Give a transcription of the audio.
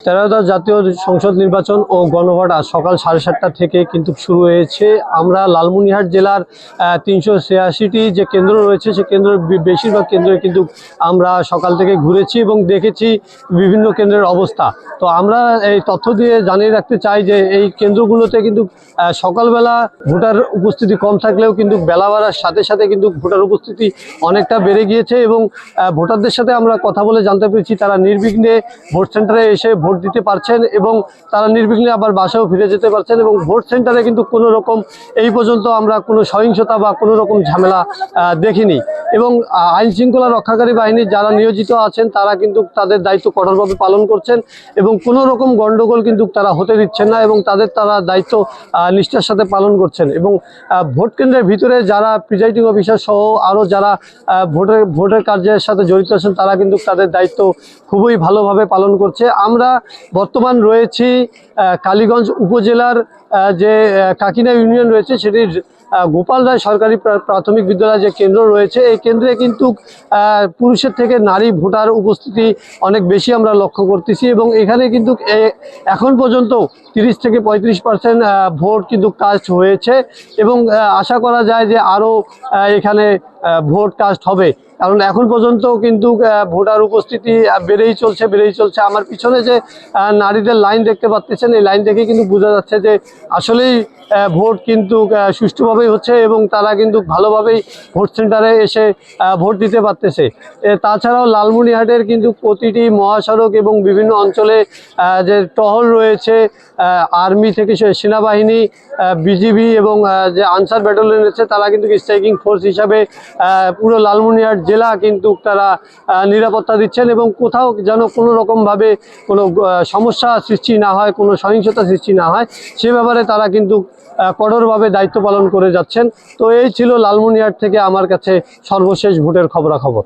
তেরোদশ জাতীয় সংসদ নির্বাচন ও গণভোট আজ সকাল 7:30টা থেকে কিন্তু শুরু হয়েছে। আমরা লালমনিরহাট জেলার 386টি যে কেন্দ্র রয়েছে সে কেন্দ্রের বেশিরভাগ কেন্দ্রে কিন্তু আমরা সকাল থেকে ঘুরেছি এবং দেখেছি বিভিন্ন কেন্দ্রের অবস্থা। তো আমরা এই তথ্য দিয়ে জানিয়ে রাখতে চাই যে এই কেন্দ্রগুলোতে কিন্তু সকালবেলা ভোটার উপস্থিতি কম থাকলেও কিন্তু বেলা বাড়ার সাথে সাথে কিন্তু ভোটার উপস্থিতি অনেকটা বেড়ে গিয়েছে এবং ভোটারদের সাথে আমরা কথা বলে জানতে পেরেছি তারা নির্বিঘ্নে ভোট সেন্টারে এসে ভোট দিতে পারছেন এবং তারা নির্বিঘ্নে আবার বাসায়ও ফিরে যেতে পারছেন এবং ভোট সেন্টারে কিন্তু কোনো রকম এই পর্যন্ত আমরা কোনো সহিংসতা বা কোনো রকম ঝামেলা দেখিনি এবং আইন শৃঙ্খলা রক্ষাকারী বাহিনী যারা নিয়োজিত আছেন তারা কিন্তু তাদের দায়িত্ব কঠোরভাবে পালন করছেন এবং কোনো রকম গণ্ডগোল কিন্তু তারা হতে দিচ্ছেন না এবং তারা দায়িত্ব নিষ্ঠার সাথে পালন করছেন এবং ভোট কেন্দ্রের ভিতরে যারা প্রিজাইডিং অফিসার সহ আরও যারা ভোটের কার্যের সাথে জড়িত আছেন তারা কিন্তু তাদের দায়িত্ব খুবই ভালোভাবে পালন করছে। আমরা বর্তমান রয়েছি কালীগঞ্জ উপজেলার যে কাকিনা ইউনিয়ন রয়েছে সেটির গোপাল রায় সরকারি প্রাথমিক বিদ্যালয় যে কেন্দ্র রয়েছে এই কেন্দ্রে কিন্তু পুরুষের থেকে নারী ভোটার উপস্থিতি অনেক বেশি আমরা লক্ষ্য করতেছি এবং এখানে কিন্তু এখন পর্যন্ত 30 থেকে 35% ভোট কিন্তু কাস্ট হয়েছে এবং আশা করা যায় যে আরও এখানে ভোট কাস্ট হবে, কারণ এখন পর্যন্ত কিন্তু ভোটার উপস্থিতি বেড়েই চলছে। আমার পিছনে যে নারীদের লাইন দেখতে পাচ্ছেন এই লাইন দেখে কিন্তু বোঝা যাচ্ছে যে আসলেই ভোট কিন্তু সুষ্ঠুভাবেই হচ্ছে এবং তারা কিন্তু ভালোভাবেই ভোট সেন্টারে এসে ভোট দিতে পারতেছে। তাছাড়াও লালমনিরহাটের কিন্তু প্রতিটি মহাসড়ক এবং বিভিন্ন অঞ্চলে যে টহল রয়েছে আর্মি থেকে সেনাবাহিনী, বিজিবি এবং যে আনসার ব্যাটালিয়ন রয়েছে তারা কিন্তু স্ট্রাইকিং ফোর্স হিসাবে পুরো লালমনিরহাট জেলা কিন্তু তারা নিরাপত্তা দিচ্ছেন এবং কোথাও যেন কোনো রকমভাবে কোনো সমস্যা সৃষ্টি না হয়, কোনো সহিংসতা সৃষ্টি না হয় সে ব্যাপারে তারা কিন্তু কঠোরভাবে দায়িত্ব পালন করে যাচ্ছেন। তো এই ছিল লালমনিরহাট থেকে আমার কাছে সর্বশেষ ভোটের খবরাখবর।